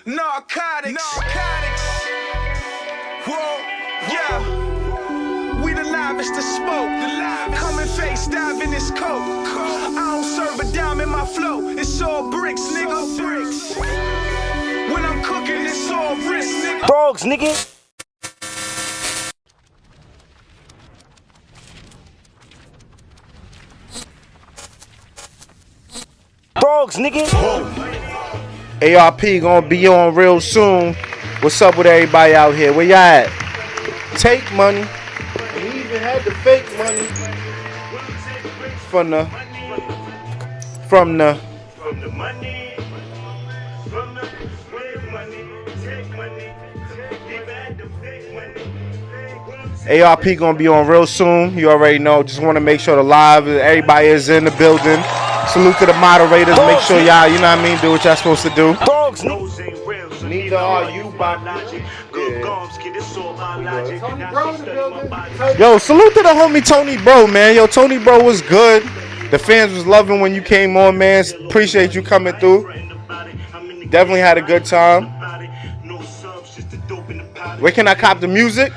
Narcotics. Whoa, yeah. We the livest to smoke. Come and face dive in this coke. I don't serve a dime in my flow. It's all bricks, nigga. When I'm cooking, it's all bricks, nigga. Dogs, nigga. Dogs, nigga. ARP gonna be on real soon. What's up with everybody out here? Where y'all at? Take money. We even had the fake money from the money. ARP gonna be on real soon. You already know. Just want to make sure the live, everybody is in the building. Salute to the moderators. Make sure y'all, you know what I mean, do what y'all supposed to do. Dogs, neither are you, by logic. Yo, salute to the homie Tony Bro, man. Yo, Tony Bro was good. The fans was loving when you came on, man. Appreciate you coming through. Definitely had a good time. Where can I cop the music?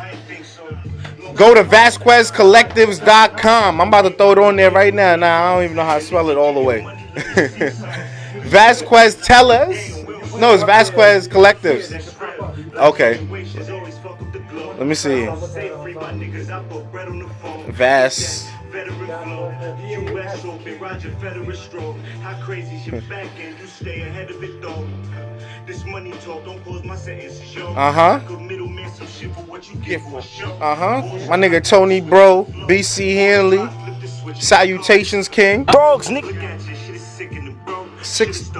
Go to VasquezCollectives.com. I'm about to throw it on there right now. Nah, I don't even know how to spell it all the way. Vasquez Tellers? No, it's Vasquez Collectives. Okay. Let me see. Vas. My nigga Tony Bro, BC Hanley, Salutations King. Dogs, nigga.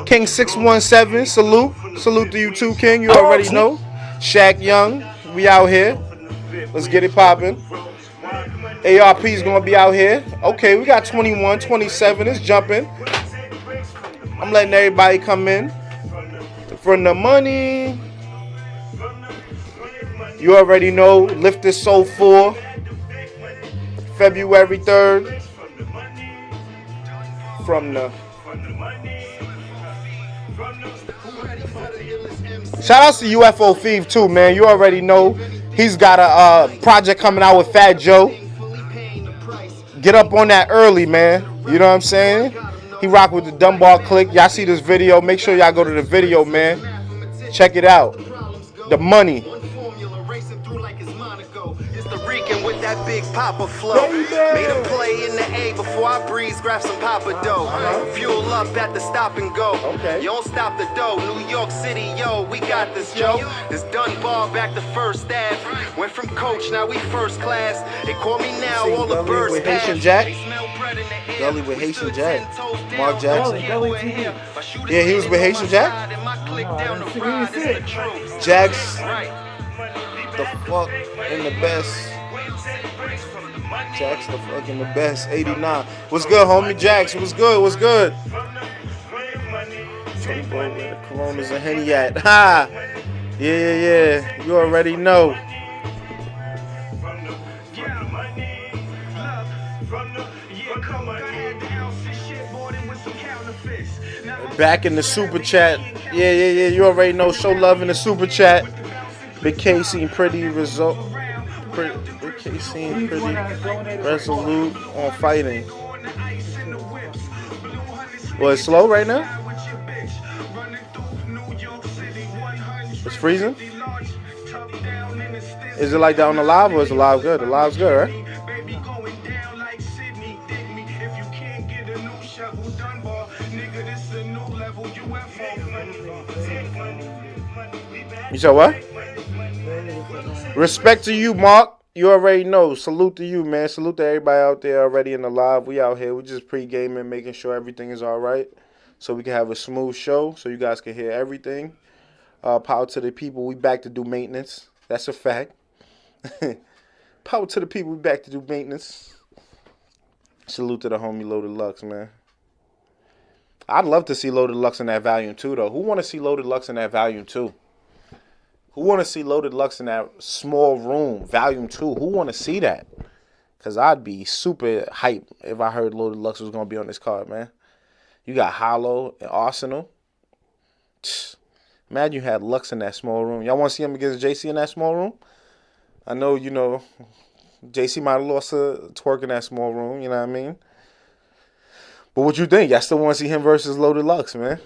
King 617, salute to you too, King. You already know. Shaq Young, we out here. Let's get it popping. ARP's gonna be out here. Okay, we got 21, 27. It's jumping. I'm letting everybody come in. From the money. You already know. Lift This Soul 4. February 3rd. From the. Shout outs to UFO Thief too, man. You already know. He's got a project coming out with Fat Joe. Get up on that early, man. You know what I'm saying? He rock with the Dunbar Click. Y'all see this video? Make sure y'all go to the video, man. Check it out. The money. With that big Papa flow, made a play in the A before I breeze, grab some Papa dough. Fuel up at the stop and go. You don't stop the dough. New York City, yo, we got this, Joe. This Dunbar back to First Ave. Went from coach, now we first class. They call me now all the birds with Haitian Jack. Gully with Haitian Jack. Mark Jackson. Yeah, he was with Haitian Jack. Jack's the fuck in the best. Jack's the fucking the best. 89. What's good, homie? Jax, what's good? What's good? Tony Bro, where the Coronas and Henny at? Ha! Yeah. You already know. Back in the super chat. Yeah. You already know. Show love in the super chat. Big K seen pretty result. Big K seen pretty resolute on fighting. Well, it's slow right now. It's freezing. Is it like that on the live, or is the live good? The live's good, right? You said what? Respect to you, Mark. You already know. Salute to you, man. Salute to everybody out there already in the live. We out here. We just pre-gaming, making sure everything is all right, so we can have a smooth show, so you guys can hear everything. Power to the people. We back to do maintenance. That's a fact. Power to the people. We back to do maintenance. Salute to the homie Loaded Lux, man. I'd love to see Loaded Lux in that volume 2, though. Who want to see Loaded Lux in that volume 2? Who want to see Loaded Lux in that small room, volume 2? Who want to see that? Because I'd be super hyped if I heard Loaded Lux was going to be on this card, man. You got Hollow and Arsenal. Imagine you had Lux in that small room. Y'all want to see him against JC in that small room? I know, you know, JC might have lost a twerk in that small room, you know what I mean? But what you think? Y'all still want to see him versus Loaded Lux, man?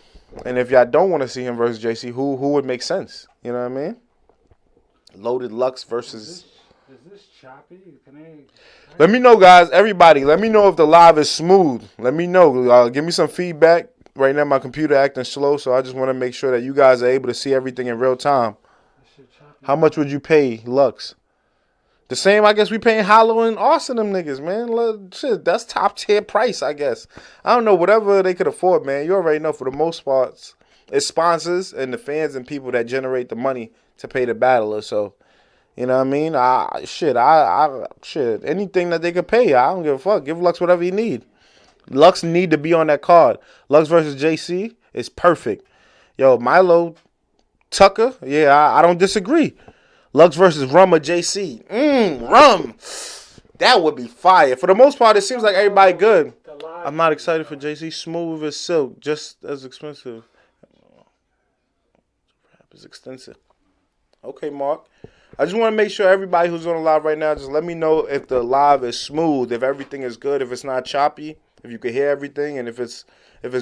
And if y'all don't want to see him versus JC, who would make sense? You know what I mean? Loaded Lux versus... Is this choppy? Let me know, guys. Everybody, let me know if the live is smooth. Let me know. Give me some feedback. Right now, my computer acting slow, so I just want to make sure that you guys are able to see everything in real time. How much would you pay Lux? The same, I guess, we paying Hollow and Austin them niggas, man. Shit, that's top tier price, I guess. I don't know, whatever they could afford, man. You already know, for the most part, it's sponsors and the fans and people that generate the money to pay the battler. So, you know what I mean? Shit, anything that they could pay, I don't give a fuck. Give Lux whatever he need. Lux need to be on that card. Lux versus JC is perfect. Yo, Milo Tucker, yeah, I don't disagree. Lux versus Rum or JC. Rum. That would be fire. For the most part, it seems like everybody good. I'm not excited for JC. Smooth as silk, just as expensive. Rap is extensive. Okay, Mark. I just want to make sure everybody who's on the live right now, just let me know if the live is smooth, if everything is good, if it's not choppy, if you can hear everything, and if it's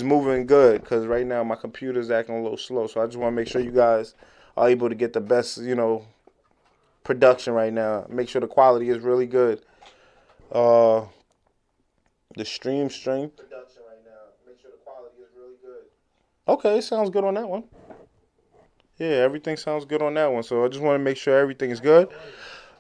moving good. Because right now my computer's acting a little slow, so I just want to make sure you guys are able to get the best, you know, production right now. Make sure the quality is really good. The stream strength. Production right now. Make sure the quality is really good. Okay, sounds good on that one. Yeah, everything sounds good on that one. So I just want to make sure everything is good.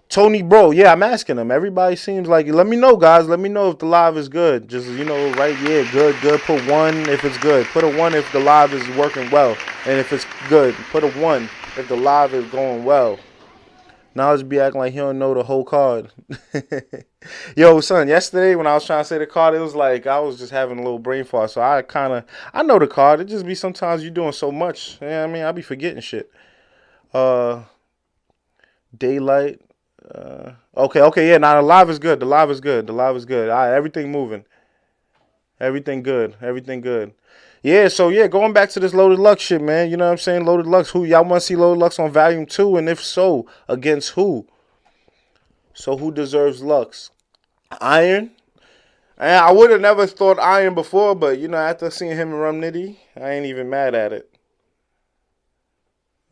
Tony Bro, yeah, I'm asking him. Everybody seems like, let me know, guys. Let me know if the live is good. Just, you know, right, yeah, good. Put 1 if it's good. Put a 1 if the live is working well. And if it's good, put a 1 if the live is going well. Now just be acting like he don't know the whole card. Yo, son, yesterday when I was trying to say the card, it was like I was just having a little brain fart. So I know the card. It just be sometimes you doing so much. You know what I mean? I be forgetting shit. Daylight. Okay, yeah. Now the live is good. All right, everything moving. Everything good. Yeah, so yeah, going back to this Loaded Lux shit, man. You know what I'm saying? Loaded Lux. Who y'all want to see Loaded Lux on Volume 2? And if so, against who? So who deserves Lux? Iron? And I would have never thought Iron before, but you know, after seeing him and Rum Nitty, I ain't even mad at it.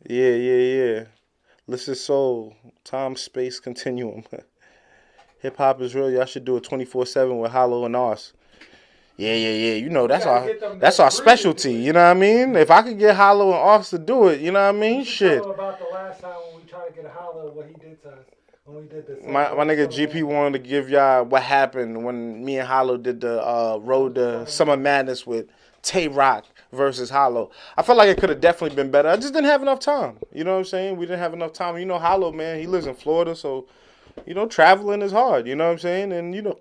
Yeah. Listen, soul, time, space, continuum. Hip hop is real. Y'all should do a 24/7 with Hollow and Ars. Yeah. You know, that's our specialty. You know what I mean? If I could get Hollow and Ars to do it, you know what I mean? Shit. About the last time when we tried to get Hollow, what he did to us when we did this. My nigga GP wanted to give y'all what happened when me and Hollow did the road to Summer Madness with Tay Rock versus Hollow. I felt like it could have definitely been better. I just didn't have enough time. You know what I'm saying? We didn't have enough time. You know, Hollow, man, he lives in Florida, so, you know, traveling is hard. You know what I'm saying? And, you know,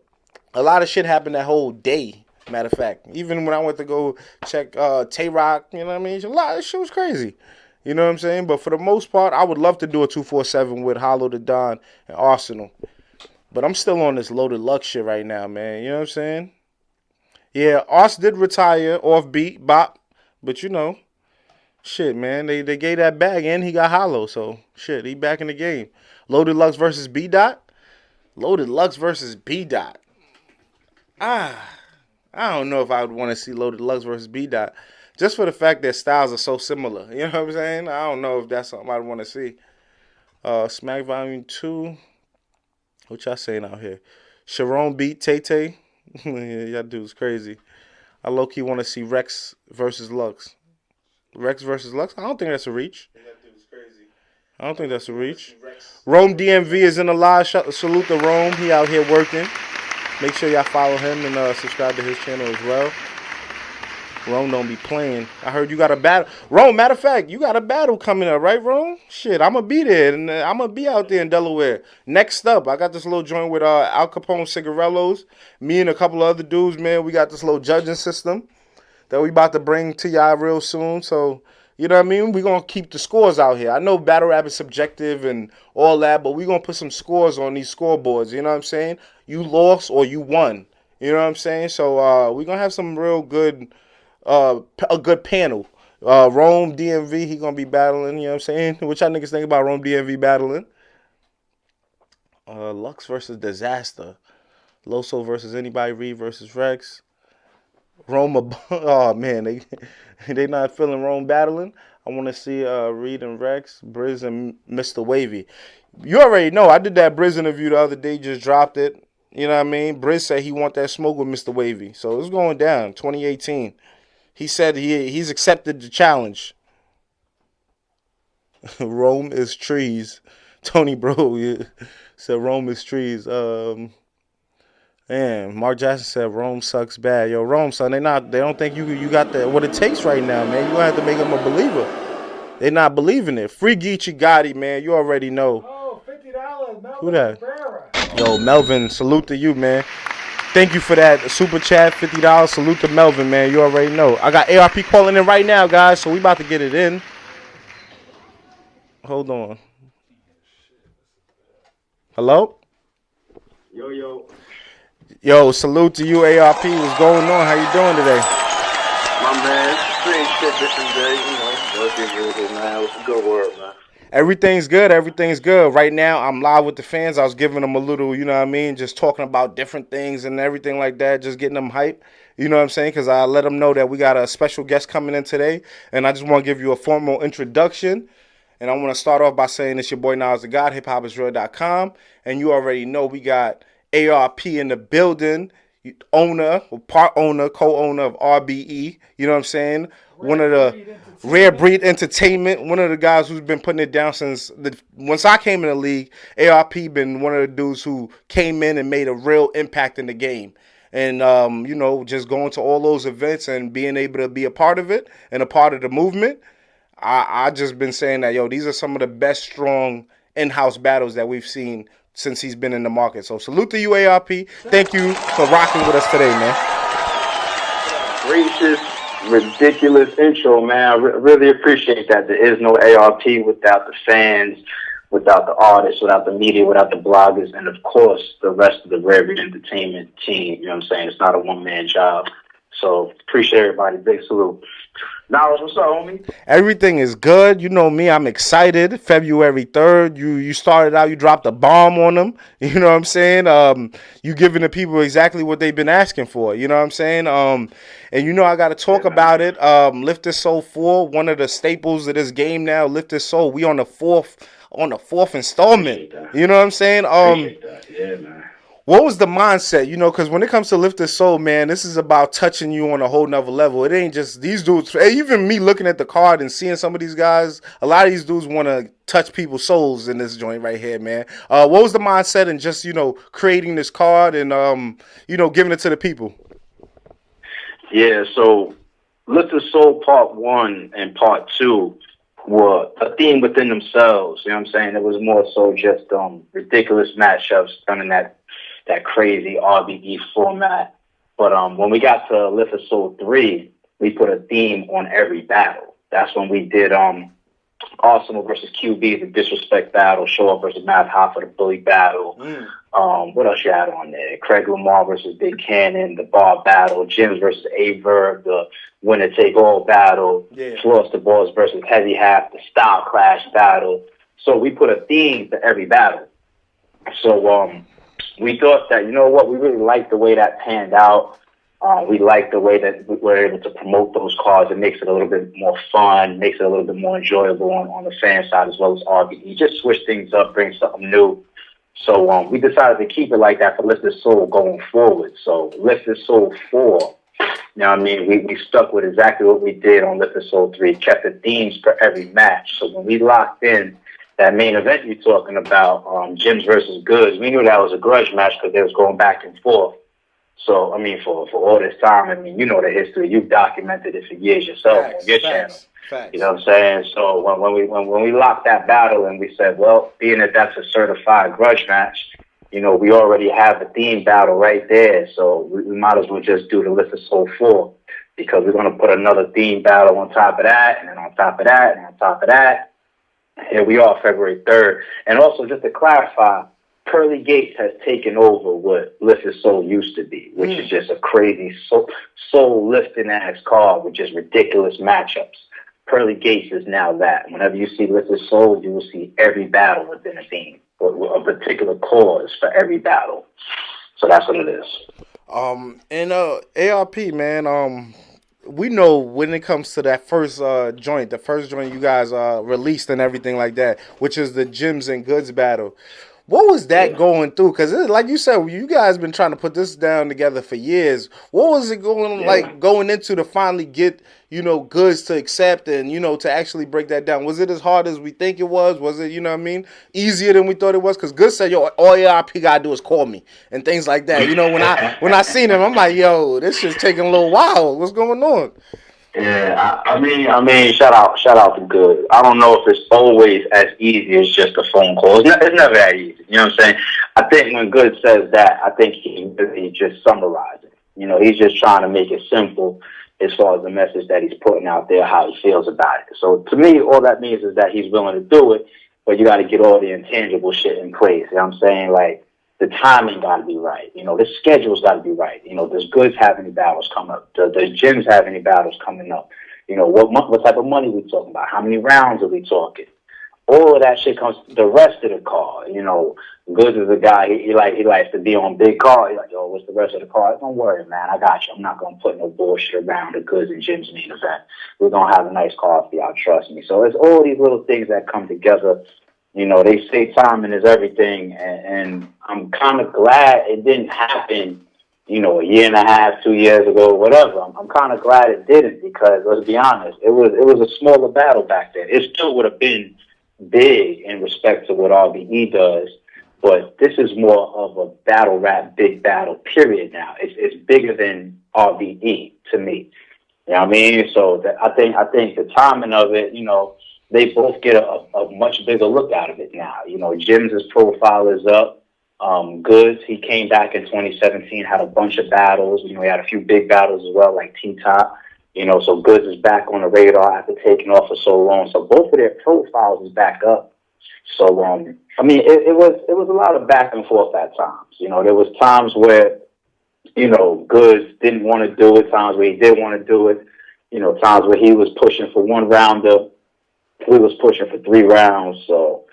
a lot of shit happened that whole day. Matter of fact, even when I went to go check Tay Rock, you know what I mean? A lot of shit was crazy. You know what I'm saying? But for the most part, I would love to do a 247 with Hollow the Don and Arsenal. But I'm still on this Loaded Lux shit right now, man. You know what I'm saying? Yeah, Ars did retire off beat, bop. But you know, shit, man. They gave that bag and he got Hollow. So, shit, he back in the game. Loaded Lux versus B Dot. Loaded Lux versus B Dot. I don't know if I would want to see Loaded Lux versus B Dot. Just for the fact that styles are so similar. You know what I'm saying? I don't know if that's something I'd want to see. Smack Volume 2. What y'all saying out here? Sharon beat Tay. Yeah, y'all dudes crazy. I low-key want to see Rex versus Lux. Rex versus Lux? I don't think that's a reach. I don't think that's a reach. Rome DMV is in the live. Salute to Rome. He out here working. Make sure y'all follow him and subscribe to his channel as well. Rome don't be playing. I heard you got a battle. Rome, matter of fact, you got a battle coming up, right, Rome? Shit, I'm going to be there. And I'm going to be out there in Delaware. Next up, I got this little joint with Al Capone Cigarellos. Me and a couple of other dudes, man, we got this little judging system that we about to bring to y'all real soon. So, you know what I mean? We're going to keep the scores out here. I know battle rap is subjective and all that, but we're going to put some scores on these scoreboards. You know what I'm saying? You lost or you won. You know what I'm saying? So we're going to have some real good... a good panel. Rome DMV, he gonna be battling. You know what I'm saying? What y'all niggas think about Rome DMV battling? Lux versus Disaster. Loso versus anybody. Reid versus Rex. Rome, oh man, they not feeling Rome battling. I want to see Reid and Rex, Briz and Mr. Wavy. You already know I did that Briz interview the other day. Just dropped it. You know what I mean? Briz said he want that smoke with Mr. Wavy, so it's going down. 2018. He said he's accepted the challenge. Rome is trees. Tony Bro said Rome is trees. Man, Mark Jackson said Rome sucks bad. Yo, Rome, son, they don't think you got what it takes right now, man. You gonna have to make them a believer. They not believing it. Free Geechee Gotti, man. You already know. Oh, $50, Melvin. Who that? Rivera. Yo, Melvin, salute to you, man. Thank you for that super chat, $50. Salute to Melvin, man. You already know. I got ARP calling in right now, guys, so we about to get it in. Hold on. Hello? Yo. Yo, salute to you, ARP. What's going on? How you doing today? My man, same shit different day, you know. Working with it, man. What's a good word, man? Everything's good. Everything's good. Right now, I'm live with the fans. I was giving them a little, you know what I mean, just talking about different things and everything like that, just getting them hype. You know what I'm saying? Because I let them know that we got a special guest coming in today, and I just want to give you a formal introduction. And I want to start off by saying it's your boy Nas the God, hiphopisreal.com, and you already know we got ARP in the building, owner, part owner, co-owner of RBE. You know what I'm saying? One of the Rare Breed Entertainment. One of the guys who's been putting it down once I came in the league. ARP been one of the dudes who came in and made a real impact in the game. And, you know, just going to all those events and being able to be a part of it and a part of the movement. I just been saying that, yo, these are some of the best strong in-house battles that we've seen since he's been in the market. So salute to you, ARP. Thank you for rocking with us today, man. Gracious, ridiculous intro, man. I really appreciate that. There is no ARP without the fans, without the artists, without the media, without the bloggers, and of course, the rest of the Rare Breed Entertainment team. You know what I'm saying? It's not a one-man job. So appreciate everybody. Big salute. Now, what's up, homie? Everything is good. You know me, I'm excited. February 3rd, you started out, you dropped a bomb on them. You know what I'm saying? You giving the people exactly what they've been asking for. You know what I'm saying? And you know I got to talk about it. Lift This Soul 4, one of the staples of this game now. Lift This Soul. We on the fourth installment. You know what I'm saying? Yeah, man. What was the mindset, you know, because when it comes to Lift This Soul, man, this is about touching you on a whole nother level. It ain't just these dudes. Even me looking at the card and seeing some of these guys, a lot of these dudes want to touch people's souls in this joint right here, man. What was the mindset in just, you know, creating this card and, you know, giving it to the people? Yeah, so Lift This Soul Part 1 and Part 2 were a theme within themselves. You know what I'm saying? It was more so just ridiculous matchups done in that crazy RBE format. But when we got to Lift This Soul 3, we put a theme on every battle. That's when we did Arsenal versus QB, the disrespect battle, Show Up versus Math Hoffa, the bully battle. What else you had on there? Craig Lamar versus Big Kannon, the bar battle, Jimz versus A-Verb, the winner take all battle, Floss the Balls versus Heavy Half, the style clash battle. So we put a theme to every battle. So we thought that, you know what, we really liked the way that panned out. We like the way that we were able to promote those cards. It makes it a little bit more fun, makes it a little bit more enjoyable on the fan side as well as RBE. Just switch things up, bring something new. So we decided to keep it like that for Lift This Soul going forward. So Lift This Soul 4, you know what I mean, we stuck with exactly what we did on Lift This Soul 3, kept the themes for every match. So when we locked in that main event you're talking about, Jimz versus Goodz, we knew that was a grudge match because they was going back and forth. So, I mean, for all this time, I mean, you know the history. You've documented it for years yourself on your channel. Facts. You know what I'm saying? So when we locked that battle and we said, well, being that that's a certified grudge match, you know, we already have a theme battle right there. So we might as well just do the Lift This Soul 4 because we're going to put another theme battle on top of that and then on top of that and on top of that. Here we are, February 3rd. And also, just to clarify, Pearly Gates has taken over what Lift This Soul used to be, which is just a crazy soul-lifting ass card with just ridiculous matchups. Pearly Gates is now that. Whenever you see Liquid Soul, you will see every battle within a theme, or a particular cause for every battle. So that's what it is. And ARP, man, we know when it comes to that first joint, the first joint you guys released and everything like that, which is the Jimz and Goodz battle. What was that going through? Because like you said, you guys been trying to put this down together for years. What was it going into to finally get, Goodz to accept and, to actually break that down? Was it as hard as we think it was? Was it, easier than we thought it was? Because Goodz said, yo, all ARP got to do is call me and things like that. When I seen him, I'm like, yo, this shit's taking a little while. What's going on? Yeah, I mean, shout out to Goodz. I don't know if it's always as easy as just a phone call. It's never that easy. You know what I'm saying? I think when Goodz says that, I think he really just summarized it. He's just trying to make it simple as far as the message that he's putting out there, how he feels about it. So to me, all that means is that he's willing to do it, but you got to get all the intangible shit in place. You know what I'm saying? Like, the timing got to be right. The schedule's got to be right. Does Goodz have any battles coming up? Does Jimz have any battles coming up? What type of money we talking about? How many rounds are we talking? All of that shit comes the rest of the card. Goodz is a guy, he likes to be on big card. He's like, yo, what's the rest of the card? Don't worry, man. I got you. I'm not going to put no bullshit around the Goodz and Jimz main event. We're going to have a nice card for y'all. Trust me. So it's all these little things that come together. They say timing is everything, and I'm kind of glad it didn't happen, a year and a half, 2 years ago, whatever. I'm kind of glad it didn't, because let's be honest, it was a smaller battle back then. It still would have been big in respect to what RBE does, but this is more of a battle rap, big battle, period now. It's bigger than RBE to me. You know what I mean? So I think the timing of it, they both get a much bigger look out of it now. Jim's profile is up. Goodz, he came back in 2017, had a bunch of battles. He had a few big battles as well, like T-Top. So Goodz is back on the radar after taking off for so long. So both of their profiles is back up. So, it was a lot of back and forth at times. There was times where, Goodz didn't want to do it, times where he did want to do it, times where he was pushing for one rounder. We was pushing for 3 rounds, so,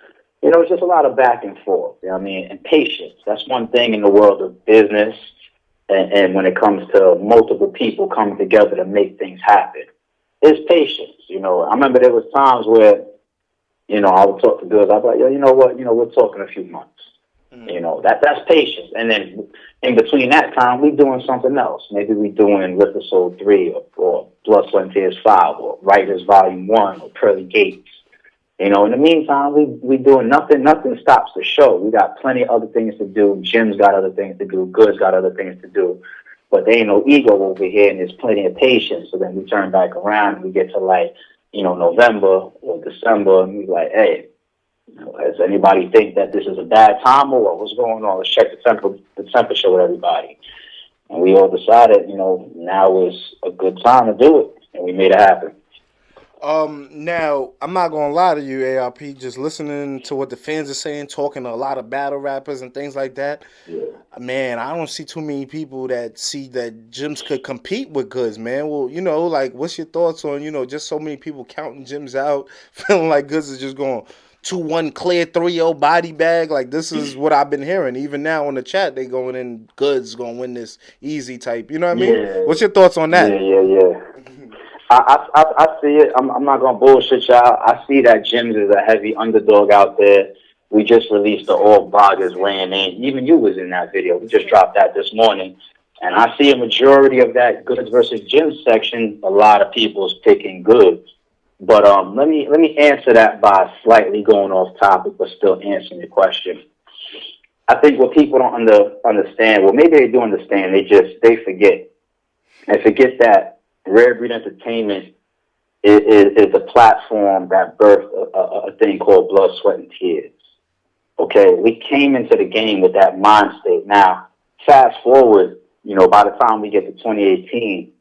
it's just a lot of back and forth, and patience. That's one thing in the world of business, and when it comes to multiple people coming together to make things happen. It's patience, I remember there was times where, I would talk to Goodz, I'd be like, yo, you know what, we're talking a few months. That's patience. And then in between that time, we doing something else. Maybe we doing Liquid Soul 3 or Blood, Sweat, and Tears 5 or Writers Volume 1 or Pearly Gates. In the meantime, we doing nothing. Nothing stops the show. We got plenty of other things to do. Jim's got other things to do. Goodz got other things to do. But there ain't no ego over here, and there's plenty of patience. So then we turn back around and we get to November or December, and we like, hey, does anybody think that this is a bad time or what? What's going on? Let's check the temperature with everybody. And we all decided, now is a good time to do it, and we made it happen. Now, I'm not going to lie to you, ARP, just listening to what the fans are saying, talking to a lot of battle rappers and things like that. Yeah. Man, I don't see too many people that see that Jimz could compete with Goodz, man. Well, what's your thoughts on, just so many people counting Jimz out, feeling like Goodz is just going 2-1 clear 3-0 body bag? Like, this is what I've been hearing. Even now on the chat, they going in, Goodz going to win this easy type. You know what I mean? Yeah. What's your thoughts on that? Yeah. I see it. I'm not going to bullshit y'all. I see that Jimz is a heavy underdog out there. We just released the All Bloggers weighing in. Even you was in that video. We just dropped that this morning. And I see a majority of that Goodz versus Jimz section, a lot of people's picking Goodz. But let me answer that by slightly going off topic, but still answering the question. I think what people don't understand, well, maybe they do understand, they forget. They forget that Rare Breed Entertainment is a platform that birthed a thing called Blood, Sweat, and Tears. Okay, we came into the game with that mind state. Now, fast forward, by the time we get to 2018,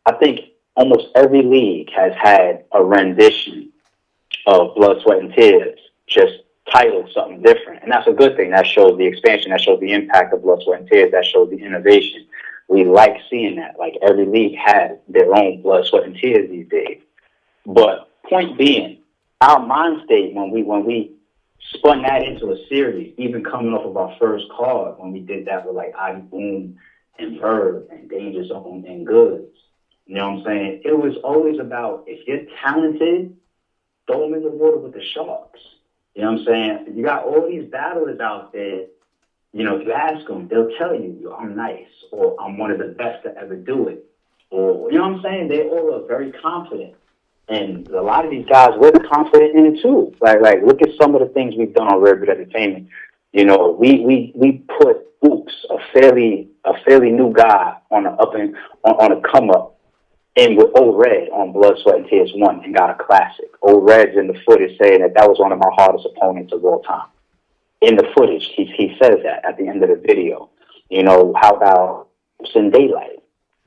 I think almost every league has had a rendition of Blood, Sweat, and Tears, just titled something different. And that's a good thing. That shows the expansion. That shows the impact of Blood, Sweat, and Tears. That shows the innovation. We like seeing that. Like, every league has their own Blood, Sweat, and Tears these days. But point being, our mind state when we spun that into a series, even coming off of our first card when we did that with like Ivy Boom and Verb and Danger Zone and Goodz. You know what I'm saying? It was always about, if you're talented, throw them in the water with the sharks. You know what I'm saying? You got all these battlers out there. You know, if you ask them, they'll tell you, yo, I'm nice, or I'm one of the best to ever do it. Or, you know what I'm saying? They all are very confident. And a lot of these guys, we're confident in it too. Like, look at some of the things we've done on Red Breed Entertainment. You know, we put Oops, a fairly new guy on a come up, in with Old Red on Blood, Sweat, and Tears 1 and got a classic. Old Red's in the footage saying that was one of my hardest opponents of all time. In the footage, he says that at the end of the video. You know, how about Sin Daylight?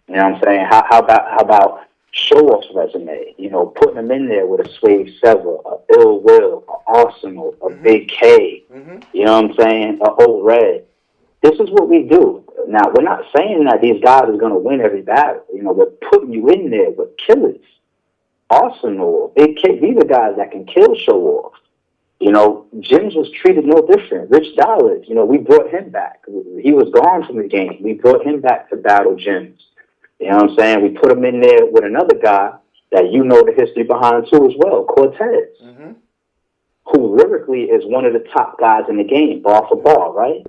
You know what I'm saying? How about Show Off's resume? You know, putting him in there with a Swave Sever, a Ill Will, a Arsenal, a Big K. You know what I'm saying? A Old Red. This is what we do. Now, we're not saying that these guys are going to win every battle. You know, we're putting you in there with killers. Arsenal, Big K, these are guys that can kill Show Off. You know, Jimz was treated no different. Rich Dollars, you know, we brought him back. He was gone from the game. We brought him back to battle Jimz. You know what I'm saying? We put him in there with another guy that you know the history behind too as well, Cortez, who lyrically is one of the top guys in the game, bar for bar, right?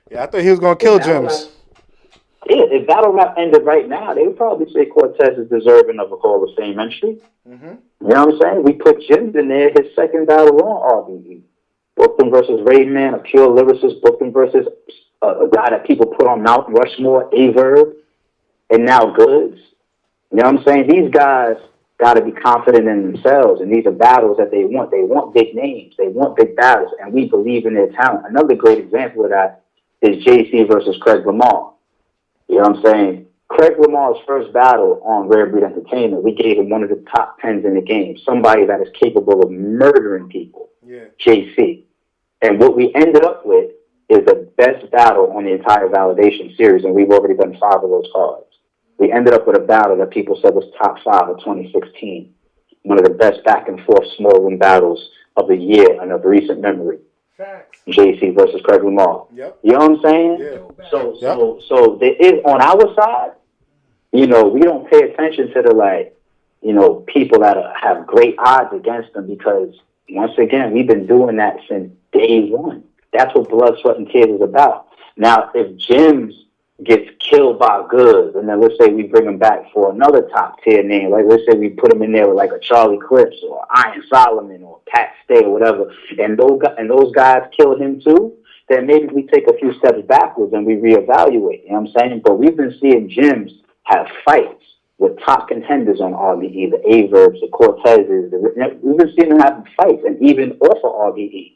Yeah, I thought he was going to kill Jimz. Yeah, if battle rap ended right now, they would probably say Cortez is deserving of a Hall of Fame entry. You know what I'm saying? We put Jimz in there, his second battle on RBE. Booked him versus Reid, man, a pure lyricist. Booked him versus a guy that people put on Mount Rushmore, Averb, and now Goodz. You know what I'm saying? These guys got to be confident in themselves, and these are battles that they want. They want big names. They want big battles, and we believe in their talent. Another great example of that is JC versus Craig Lamar. You know what I'm saying? Craig Lamar's first battle on Rare Breed Entertainment, we gave him one of the top 10s in the game, somebody that is capable of murdering people, JC. And what we ended up with is the best battle on the entire Validation series, and we've already done 5 of those cards. We ended up with a battle that people said was top 5 of 2016, one of the best back and forth small room battles of the year and of recent memory. Facts. JC versus Craig Lamar. You know what I'm saying? So there is, on our side, you know, we don't pay attention to the, like, you know, people that have great odds against them, because once again, we've been doing that since day one. That's what Blood, Sweat, and Tears is about. Now, if Jimz gets killed by Goodz, and then let's say we bring him back for another top tier name, like let's say we put him in there with like a Charlie Clips or Iron Solomon or Pat Stay or whatever, and those guys kill him too, then maybe we take a few steps backwards and we reevaluate. You know what I'm saying? But we've been seeing Jimz have fights with top contenders on RBE, the Averbs, the Cortezes. We've been seeing him have fights, and even off of RBE.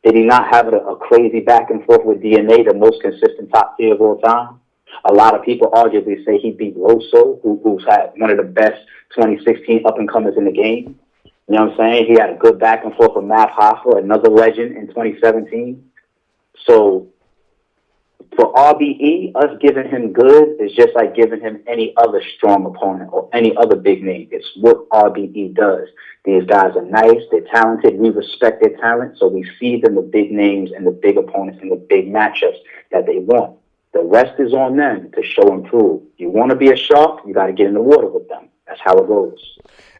Did he not have a crazy back and forth with DNA, the most consistent top tier of all time? A lot of people arguably say he beat Loso, who's had one of the best 2016 up-and-comers in the game. You know what I'm saying? He had a good back and forth with Matt Hoffa, another legend in 2017. So for RBE, us giving him Goodz is just like giving him any other strong opponent or any other big name. It's what RBE does. These guys are nice, they're talented, we respect their talent, so we feed them the big names and the big opponents and the big matchups that they want. The rest is on them to show and prove. You want to be a shark, you got to get in the water with them. That's how it goes.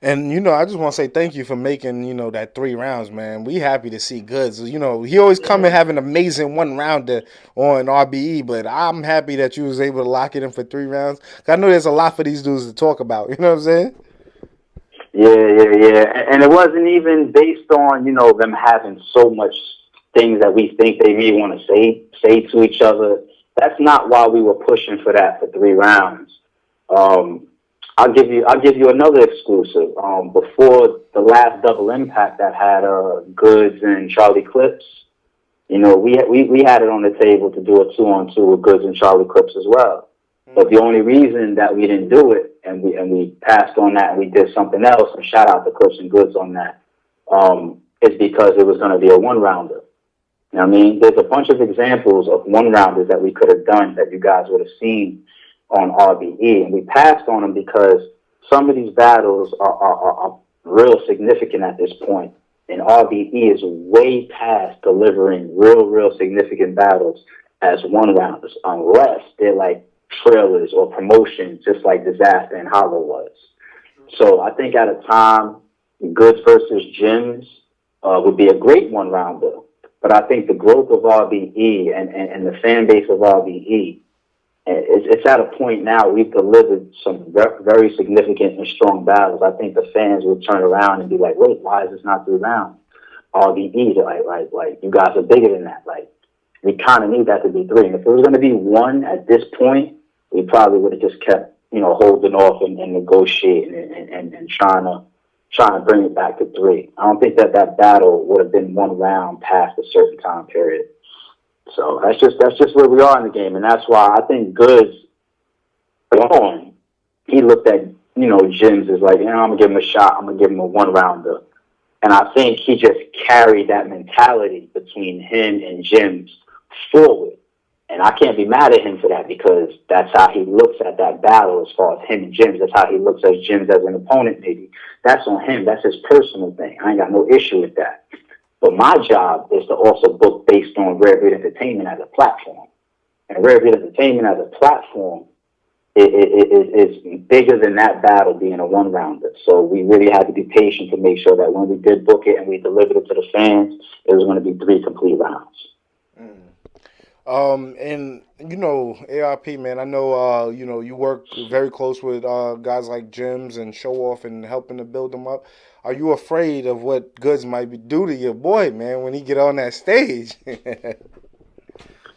And, you know, I just want to say thank you for making, you know, that 3 rounds, man. We happy to see Goodz. You know, he always come and have an amazing 1-rounder on RBE, but I'm happy that you was able to lock it in for 3 rounds. I know there's a lot for these dudes to talk about. You know what I'm saying? Yeah. And it wasn't even based on, you know, them having so much things that we think they may want to say to each other. That's not why we were pushing for that for 3 rounds. I'll give you another exclusive. Before the last Double Impact that had Goodz and Charlie Clips, you know, we had it on the table to do a 2-on-2 with Goodz and Charlie Clips as well. But the only reason that we didn't do it, and we passed on that and we did something else, and shout out to Clips and Goodz on that, is because it was going to be a 1-rounder. You know what I mean? There's a bunch of examples of 1-rounders that we could have done that you guys would have seen on RBE, and we passed on them because some of these battles are real significant at this point. And RBE is way past delivering real significant battles as one-rounders, unless they're like trailers or promotions, just like Disaster and Hollow was. So I think at a time, Goodz vs Jimz would be a great one-rounder. But I think the growth of RBE and the fan base of RBE, it's at a point now we've delivered some very significant and strong battles. I think the fans will turn around and be like, wait, why is this not 3 rounds? RBE, like you guys are bigger than that. Like, we kind of need that to be 3. And if it was going to be 1 at this point, we probably would have just kept, holding off and negotiating and trying to bring it back to 3. I don't think that battle would have been 1 round past a certain time period. So that's just where we are in the game, and that's why I think Goodz, he looked at Jimz as like, I'm gonna give him a shot, I'm gonna give him a 1-rounder, and I think he just carried that mentality between him and Jimz forward, and I can't be mad at him for that because that's how he looks at that battle as far as him and Jimz. That's how he looks at Jimz as an opponent. Maybe that's on him. That's his personal thing. I ain't got no issue with that. But my job is to also book based on Reid Entertainment as a platform. And Reid Entertainment as a platform is bigger than that battle being a 1-rounder. So we really had to be patient to make sure that when we did book it and we delivered it to the fans, it was going to be 3 complete rounds. And ARP, man, I know you work very close with guys like Jimz and Show Off and helping to build them up. Are you afraid of what Goodz might do to your boy, man, when he get on that stage?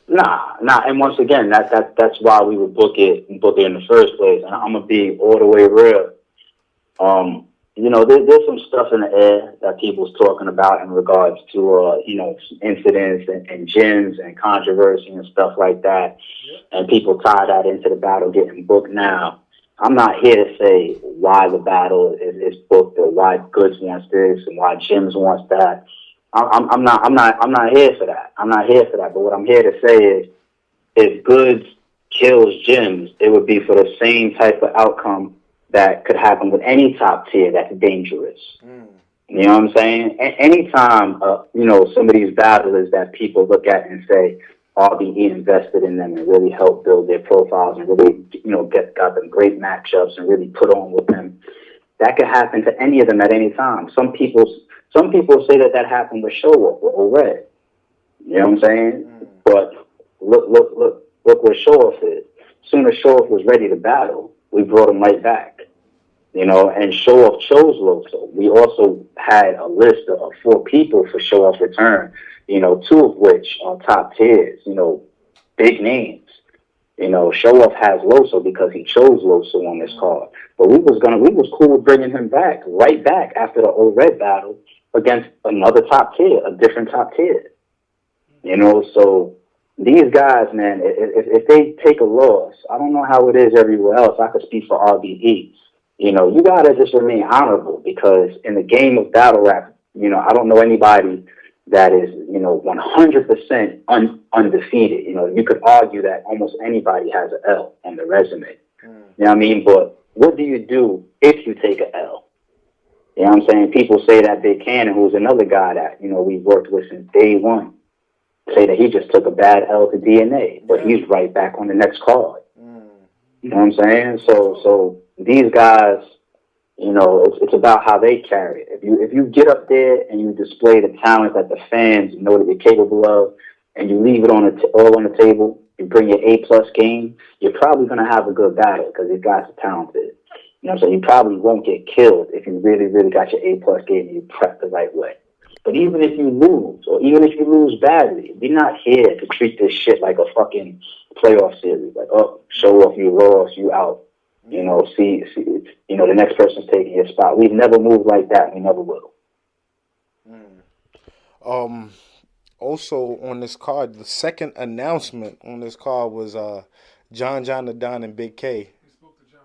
Nah. And once again, that's why we would book it in the first place. And I'm gonna be all the way real. There's some stuff in the air that people's talking about in regards to incidents and gyms and controversy and stuff like that. And people tie that into the battle getting booked now. I'm not here to say why the battle is booked or why Goodz wants this and why Jimz wants that. I'm not here for that. I'm not here for that. But what I'm here to say is, if Goodz kills Jimz, it would be for the same type of outcome that could happen with any top tier that's dangerous. You know what I'm saying? Anytime, some of these battlers that people look at and say, RBE invested in them and really helped build their profiles and really, got them great matchups and really put on with them. That could happen to any of them at any time. Some people say that happened with Show Off or Reid. You know what I'm saying? But look what Show Off is. As soon as Show Off was ready to battle, we brought him right back. And Show Off chose Loso. We also had a list of 4 people for Show Off's return. 2 of which are top tiers, big names. Show Off has Loso because he chose Loso on this card. But we was cool with bringing him right back after the old Reid battle against another top tier, a different top tier. So these guys, man, if they take a loss, I don't know how it is everywhere else. I could speak for RBE. You gotta just remain honorable because in the game of battle rap, I don't know anybody that is, 100% undefeated. You could argue that almost anybody has an L on the resume. You know what I mean? But what do you do if you take an L? You know what I'm saying? People say that Big Kannon, who's another guy that, we've worked with since day one, say that he just took a bad L to DNA, but he's right back on the next card. You know what I'm saying? So these guys, it's about how they carry it. If you get up there and you display the talent that the fans know that you're capable of, and you leave it all on the table, you bring your A+ game, you're probably going to have a good battle because these guys are talented. So you probably won't get killed if you really, really got your A+ game and you prep the right way. But even if you lose, or even if you lose badly, we're not here to treat this shit like a fucking playoff series. Like, Show Off, you lost, you out. See, the next person's taking your spot. We've never moved like that. We never will. Also on this card, the second announcement on this card was John the Don and Big K.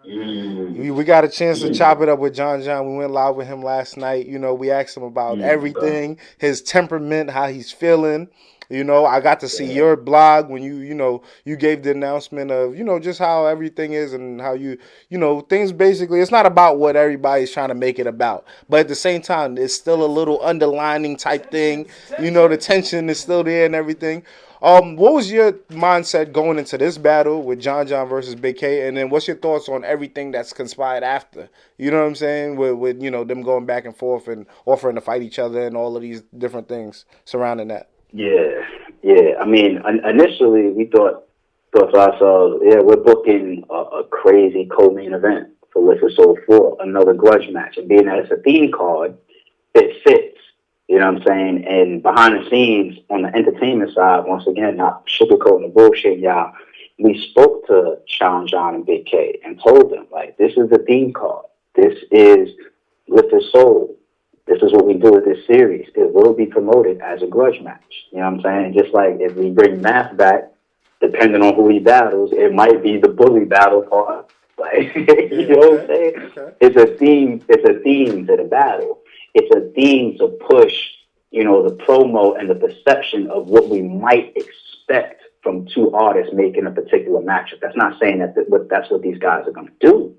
We got a chance to chop it up with John. We went live with him last night. We asked him about everything, his temperament, how he's feeling. I got to see your blog when you gave the announcement of, just how everything is and how things basically, it's not about what everybody's trying to make it about. But at the same time, it's still a little underlining type thing. The tension is still there and everything. What was your mindset going into this battle with John versus Big K? And then what's your thoughts on everything that's conspired after? You know what I'm saying? With them going back and forth and offering to fight each other and all of these different things surrounding that. Yeah. I mean, initially we thought to ourselves, we're booking a crazy co-main event for LHS4, another grudge match. And being that it's a theme card, it fits. You know what I'm saying? And behind the scenes, on the entertainment side, once again, not sugarcoating the bullshit, y'all, we spoke to John and Big K and told them, like, this is the theme card. This is LHS4. This is what we do with this series. It will be promoted as a grudge match. You know what I'm saying? Just like if we bring Math back, depending on who he battles, it might be the bully battle part. Like, you know what I'm saying? Okay. It's a theme to the battle. It's a theme to push, the promo and the perception of what we might expect from two artists making a particular matchup. That's not saying that's what these guys are going to do.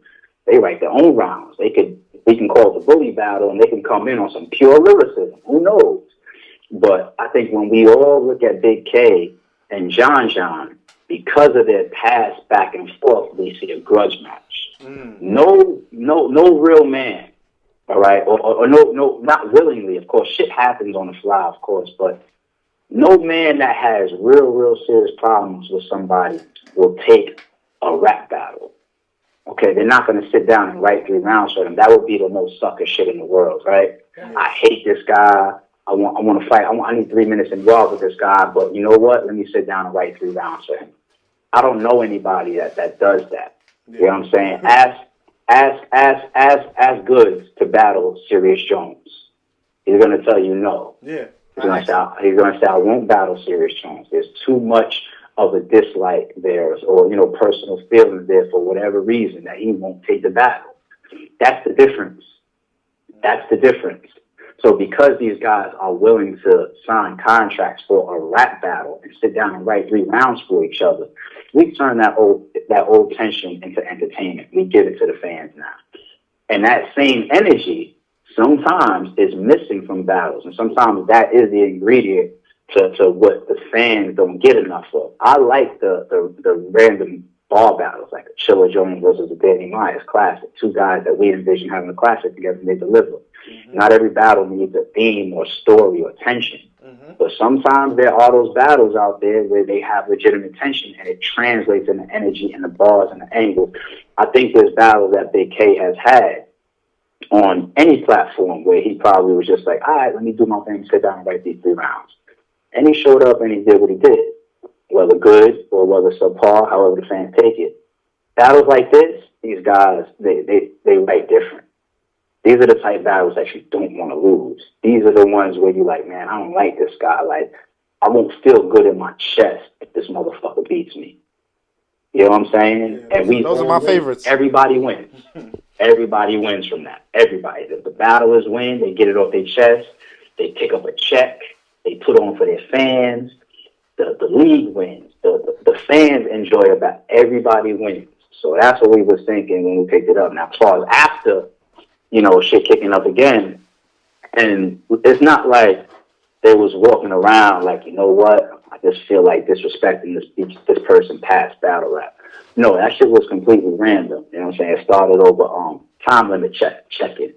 They write their own rounds. We can call it the bully battle, and they can come in on some pure lyricism. Who knows? But I think when we all look at Big K and John, because of their past back and forth, we see a grudge match. No real man, all right? Or no, not willingly. Of course, shit happens on the fly, of course, but no man that has real serious problems with somebody will take a rap battle. Okay, they're not going to sit down and write 3 rounds for them. That would be the most sucker shit in the world, right? I hate this guy. I want to fight. I need 3 minutes involved with this guy, but you know what? Let me sit down and write 3 rounds for him. I don't know anybody that does that. You know what I'm saying? Ask Goodz to battle Serious Jones. He's going to tell you no. Yeah. He's going to say, I won't battle Serious Jones. There's too much of a dislike there, or personal feelings there for whatever reason that he won't take the battle. That's the difference. So because these guys are willing to sign contracts for a rap battle and sit down and write 3 rounds for each other, we turn that old tension into entertainment. We give it to the fans now. And that same energy sometimes is missing from battles, and sometimes that is the ingredient to what the fans don't get enough of. I like the random bar battles, like a Chilla Jones versus a Danny Myers classic. 2 guys that we envision having a classic together, and they deliver. Mm-hmm. Not every battle needs a theme or story or tension. Mm-hmm. But sometimes there are those battles out there where they have legitimate tension, and it translates in the energy and the bars and the angles. I think there's battles that Big K has had on any platform where he probably was just like, all right, let me do my thing, sit down and write these 3 rounds. And he showed up and he did what he did, whether good or whether subpar, however the fans take it. Battles like this, these guys, they write different. These are the type of battles that you don't want to lose. These are the ones where you're like, man, I don't like this guy. Like, I won't feel good in my chest if this motherfucker beats me. You know what I'm saying? Yeah, and those are my favorites. Everybody wins. Everybody wins from that. Everybody. The battlers win. They get it off their chest. They pick up a check. They put on for their fans. The league wins. The fans enjoy it. Everybody wins. So that's what we was thinking when we picked it up. Now, as far as after, shit kicking up again, and it's not like they was walking around like, you know what, I just feel like disrespecting this person past battle rap. No, that shit was completely random. You know what I'm saying? It started over time limit check-in.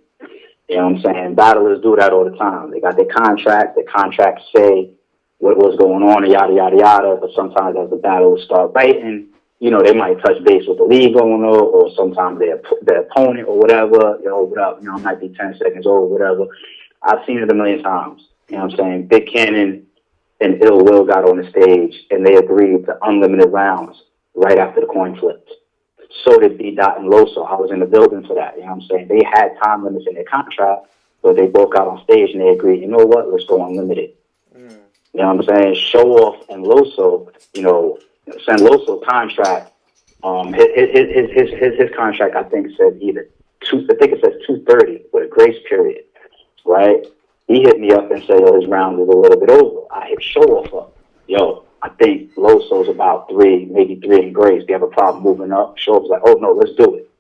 You know what I'm saying? Battlers do that all the time. They got their contract. The contracts say what's going on, and yada, yada, yada. But sometimes as the battlers start writing, they might touch base with the league owner, or sometimes their opponent or whatever. What up? It might be 10 seconds over, whatever. I've seen it a million times. You know what I'm saying? Big Kannon and Ill Will got on the stage, and they agreed to unlimited rounds right after the coin flipped. So did B. Dot and Loso. I was in the building for that. You know what I'm saying? They had time limits in their contract, but they both got on stage and they agreed, you know what, let's go unlimited. You know what I'm saying? Show Off and Loso, send Loso contract. His contract, I think, says it says 230 with a grace period, right? He hit me up and said, his round is a little bit over. I hit Show Off up. yo, I think Loso's about 3, maybe 3 in grades. They have a problem moving up. Show was like, oh no, let's do it.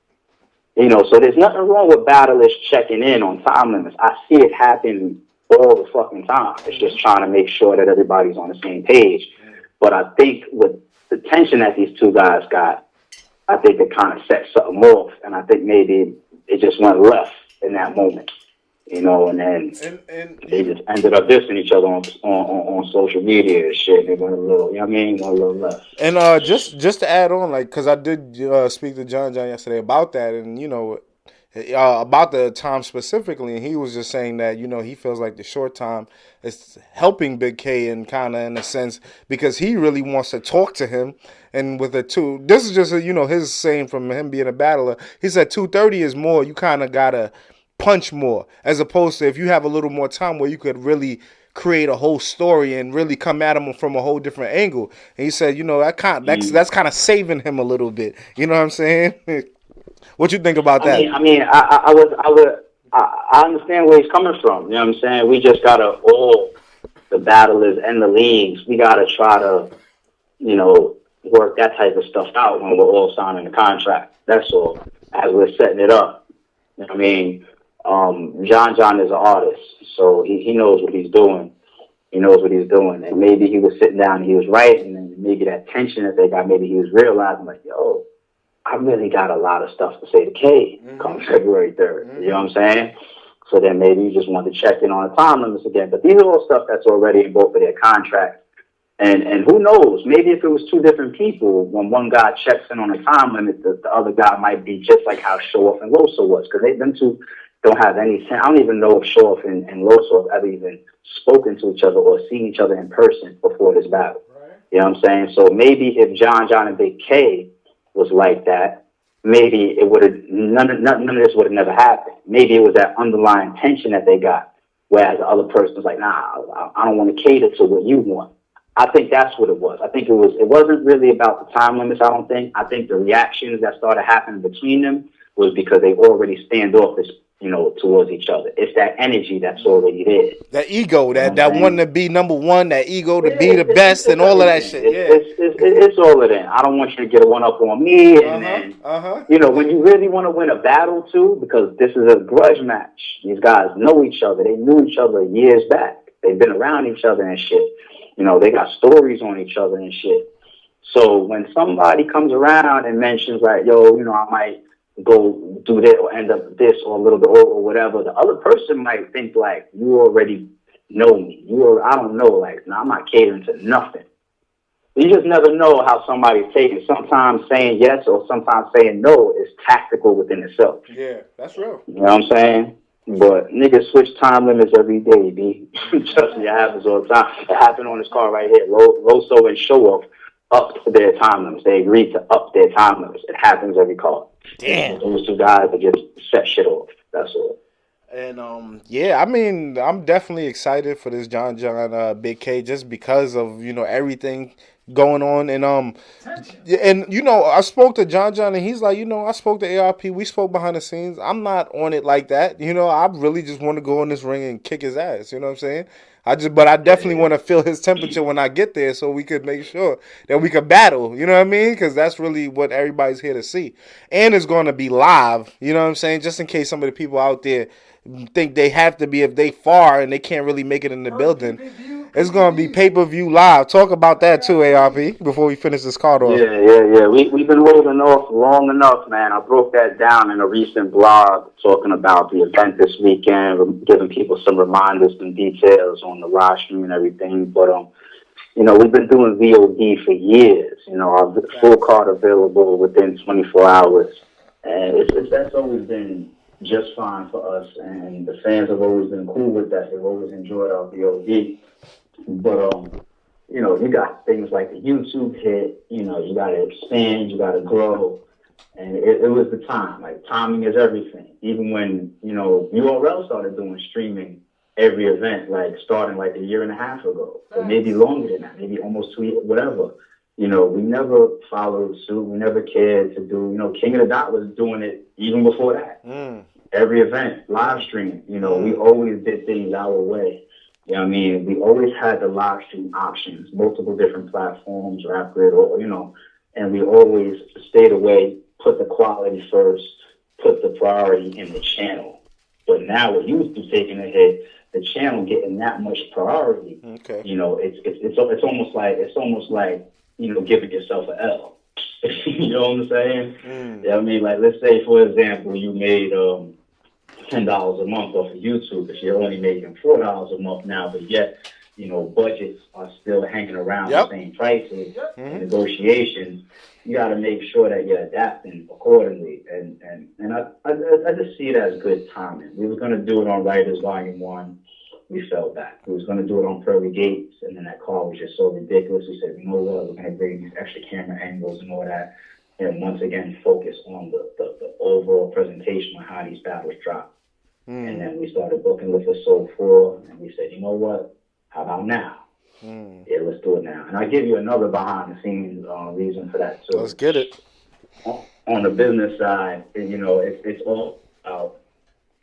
You know, so there's nothing wrong with battlers checking in on time limits. I see it happen all the fucking time. It's just trying to make sure that everybody's on the same page. But I think with the tension that these two guys got, I think it kind of set something off, and I think maybe it just went left in that moment, you know, and then they just ended up dissing each other on social media and shit. They went a little, you know what I mean, went a little left. And just to add on, like, because I did speak to John yesterday about that, and, you know, about the time specifically, and he was just saying that, you know, he feels like the short time is helping Big K and kind of in a sense because he really wants to talk to him. And with the two, this is just, you know, his saying from him being a battler. He said 230 is more, you kind of got to punch more, as opposed to if you have a little more time where you could really create a whole story and really come at him from a whole different angle. And he said, you know, that's kind of saving him a little bit. You know what I'm saying? What you think about that? I understand where he's coming from. You know what I'm saying? We just gotta, all the battlers and the leagues, we gotta try to, you know, work that type of stuff out when we're all signing a contract. That's all. As we're setting it up. You know what I mean? John is an artist, so he knows what he's doing. He knows what he's doing. And maybe he was sitting down and he was writing, and maybe that tension that they got, maybe he was realizing, like, yo, I really got a lot of stuff to say to K come February 3rd. You know what I'm saying? So then maybe you just want to check in on the time limits again. But these are all stuff that's already in both of their contracts. And who knows? Maybe if it was two different people, when one guy checks in on a time limit, the other guy might be just like how Showoff and Loso was. Because them two don't have any sense. I don't even know if Showoff and Loso have ever even spoken to each other or seen each other in person before this battle. Right. You know what I'm saying? So maybe if John and Big K was like that, maybe it would have none of this would have never happened. Maybe it was that underlying tension that they got, whereas the other person was like, nah, I don't want to cater to what you want. I think that's what it was. I think it wasn't really about the time limits, I don't think. I think the reactions that started happening between them was because they already standoffish, you know, towards each other. It's that energy that's already there. That ego, that wanting to be number one, that ego to be the best, and all of that shit. It's all of that. I don't want you to get a one up on me. And then, you know, when you really want to win a battle too, because this is a grudge match. These guys know each other. They knew each other years back. They've been around each other and shit. You know, they got stories on each other and shit. So when somebody comes around and mentions like, yo, you know, I might go do this or end up this or a little bit or whatever, the other person might think like, you already know me. I don't know, like, nah, I'm not catering to nothing. You just never know how somebody's taking. Sometimes saying yes or sometimes saying no is tactical within itself. Yeah, that's real. You know what I'm saying? But niggas switch time limits every day, B. Trust me, it happens all the time. It happened on this car right here. Loso and Showoff upped their time limits. They agreed to up their time limits. It happens every car. Damn. Those two guys that just set shit off. That's all. And yeah, I mean, I'm definitely excited for this John Big K just because of, you know, everything going on. And you know, I spoke to John and he's like, you know, I spoke to ARP, we spoke behind the scenes. I'm not on it like that. You know, I really just want to go in this ring and kick his ass. You know what I'm saying? But I definitely want to feel his temperature when I get there so we could make sure that we could battle. You know what I mean? Because that's really what everybody's here to see. And it's going to be live. You know what I'm saying? Just in case some of the people out there think they have to be, if they far and they can't really make it in the building. It's going to be pay-per-view live. Talk about that too, ARP, before we finish this card off. Yeah. We've been holding off long enough, man. I broke that down in a recent blog talking about the event this weekend, giving people some reminders and details on the live stream and everything. But, you know, we've been doing VOD for years. You know, our full card available within 24 hours. And that's always been just fine for us. And the fans have always been cool with that. They've always enjoyed our VOD. But, you know, you got things like the YouTube hit, you know, you got to expand, you got to grow. And it was the time. Like, timing is everything. Even when, you know, URL started doing streaming every event, like, starting like a year and a half ago. Or maybe longer than that, maybe almost 2 years, whatever. You know, we never followed suit. We never cared to do, you know, King of the Dot was doing it even before that. Every event, live stream, you know, we always did things our way. You know what I mean? We always had the live stream options, multiple different platforms, Rapid, or, and we always stayed away, put the quality first, put the priority in the channel. But now with YouTube taking a hit, the channel getting that much priority, okay. It's almost like giving yourself an L. You know what I'm saying? Yeah, I mean, like, let's say, for example, you made $10 a month off of YouTube. If you're only making $4 a month now, but yet, budgets are still hanging around the same prices and negotiations, you got to make sure that you're adapting accordingly. And I just see it as good timing. We were going to do it on Writers Volume 1. We fell back. We was going to do it on Pearly Gates, and then that call was just so ridiculous. We said, you know what, we're going to bring these extra camera angles and all that, and once again focus on the overall presentation on how these battles drop. And then we started booking with the Soul 4, and we said, you know what, how about now? Yeah, let's do it now. And I'll give you another behind-the-scenes reason for that, too. Let's get it. On the business side, it's all about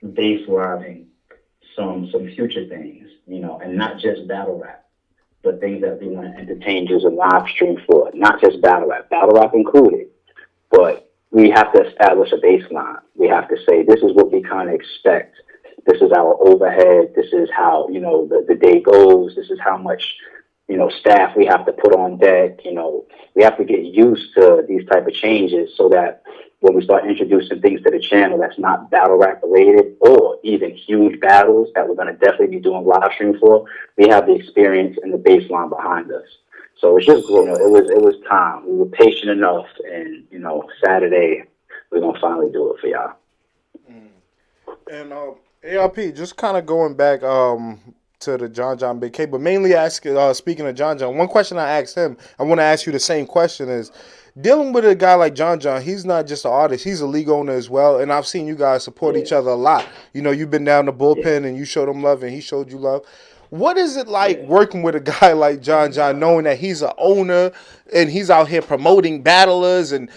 baseline some future things, and not just battle rap, but things that we want to entertain users live stream for, not just battle rap included, but we have to establish a baseline. We have to say, this is what we kind of expect. This is our overhead. This is how, the day goes. This is how much, staff we have to put on deck. We have to get used to these type of changes so that when we start introducing things to the channel that's not battle rap related or even huge battles that we're going to definitely be doing live stream for, we have the experience and the baseline behind us. So it's just, it was time. We were patient enough, and, Saturday, we're going to finally do it for y'all. And ARP, just kind of going back to the John Big K, but mainly speaking of John, one question I asked him, I want to ask you the same question is, dealing with a guy like John, he's not just an artist, he's a league owner as well, and I've seen you guys support each other a lot. You've been down the bullpen and you showed him love and he showed you love. What is it like working with a guy like John, knowing that he's an owner and he's out here promoting battlers, and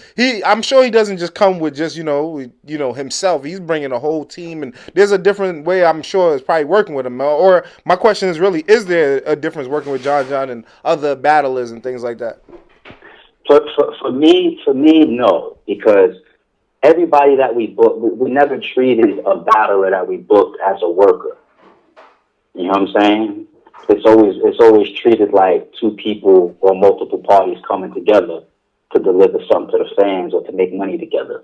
I'm sure he doesn't just come with just himself. He's bringing a whole team, and there's a different way. I'm sure it's probably working with him. Or my question is really, is there a difference working with John and other battlers and things like that? For me, no, because everybody that we booked, we never treated a battler that we booked as a worker. You know what I'm saying? It's always treated like two people or multiple parties coming together to deliver something to the fans or to make money together.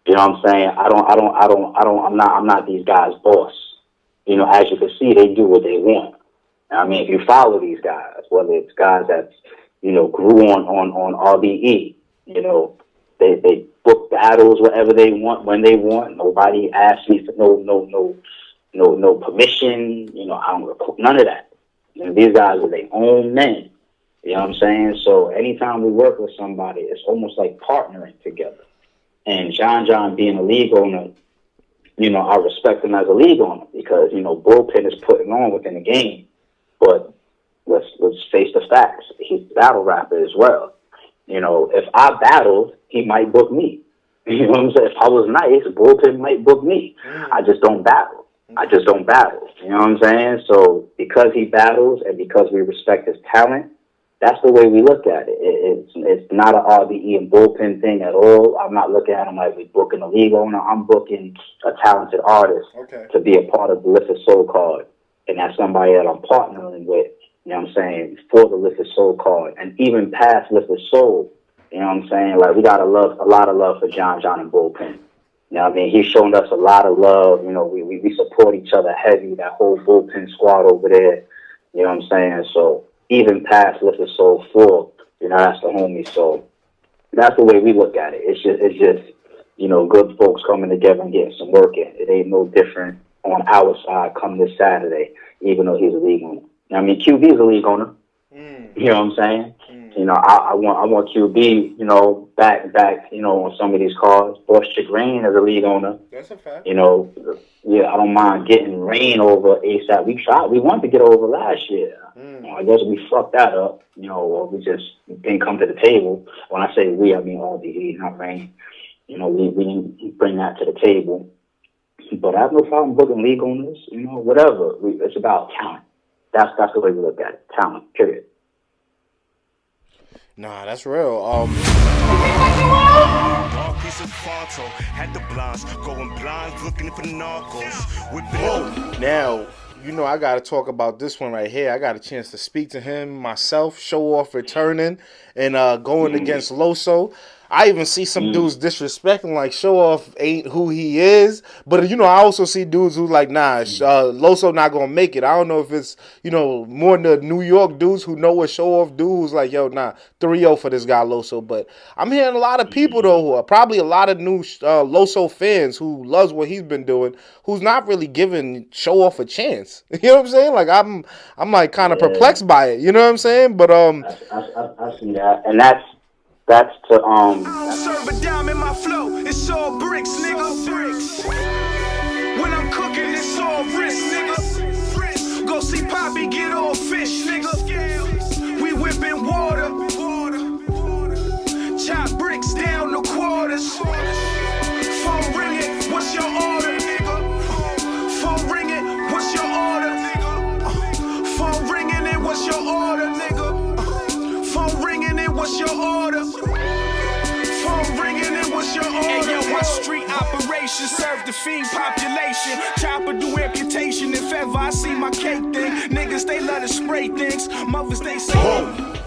You know what I'm saying? I'm not these guys' boss. As you can see, they do what they want. I mean, if you follow these guys, whether it's guys that grew on RBE, they book battles wherever they want, when they want. Nobody asks me for no permission. I don't record none of that. These guys are their own men. You know what I'm saying? So anytime we work with somebody, it's almost like partnering together. And John being a league owner, I respect him as a league owner because, bullpen is putting on within the game. But let's face the facts. He's a battle rapper as well. If I battled, he might book me. You know what I'm saying? If I was nice, bullpen might book me. I just don't battle. You know what I'm saying? So because he battles and because we respect his talent, that's the way we look at it. It's not an RBE and bullpen thing at all. I'm not looking at him like we're booking a league owner. I'm booking a talented artist to be a part of the Lift His Soul card. And that's somebody that I'm partnering with, you know what I'm saying, for the Lift His Soul card. And even past Lift His Soul, you know what I'm saying? Like, we got a lot of love for John and bullpen. You know what I mean? He's shown us a lot of love. We support each other heavy, that whole bullpen squad over there. You know what I'm saying? So even past Lift His Soul 4, that's the homie. So that's the way we look at it. It's just good folks coming together and getting some work in. It ain't no different on our side come this Saturday, even though he's a league owner. I mean, QB's a league owner. You know what I'm saying? I want QB, back, on some of these cards. Boss Chick Rain as a league owner. That's a fact. I don't mind getting Rain over ASAP. We wanted to get over last year. I guess we fucked that up, or we just didn't come to the table. When I say we, I mean all the not Rain. We didn't bring that to the table. But I have no problem booking league owners, whatever. It's about talent. That's the way we look at it. Talent, period. Nah, that's real. Now, you know, I got to talk about this one right here. I got a chance to speak to him myself, Show Off returning and going against Loso. I even see some dudes disrespecting, like Show Off ain't who he is. But, you know, I also see dudes who like, nah, Loso not going to make it. I don't know if it's, you know, more the New York dudes who know what Show Off do, who's like, yo, nah, 3-0 for this guy Loso. But I'm hearing a lot of people, though, who are probably a lot of new Loso fans who loves what he's been doing, who's not really giving Show Off a chance. You know what I'm saying? Like, I'm like kind of perplexed by it. You know what I'm saying? But I see that. And that's to I don't serve a dime in my flow. It's all bricks, nigga. Bricks. When I'm cooking, it's all wrist, nigga. Go see Poppy get all fish, nigga. We whipping water. Chop bricks down to quarters. Phone ringing, what's your order, nigga? Phone ringing, what's your order, nigga? Phone ringing, and what's your order, nigga? Phone ringing, and what's your order? Phone ringing, and what's your order? Hey, yo, my street operation serve the fiend population. Chopper do amputation. If ever I see my cake thing, niggas they love to spray things. Mothers they say.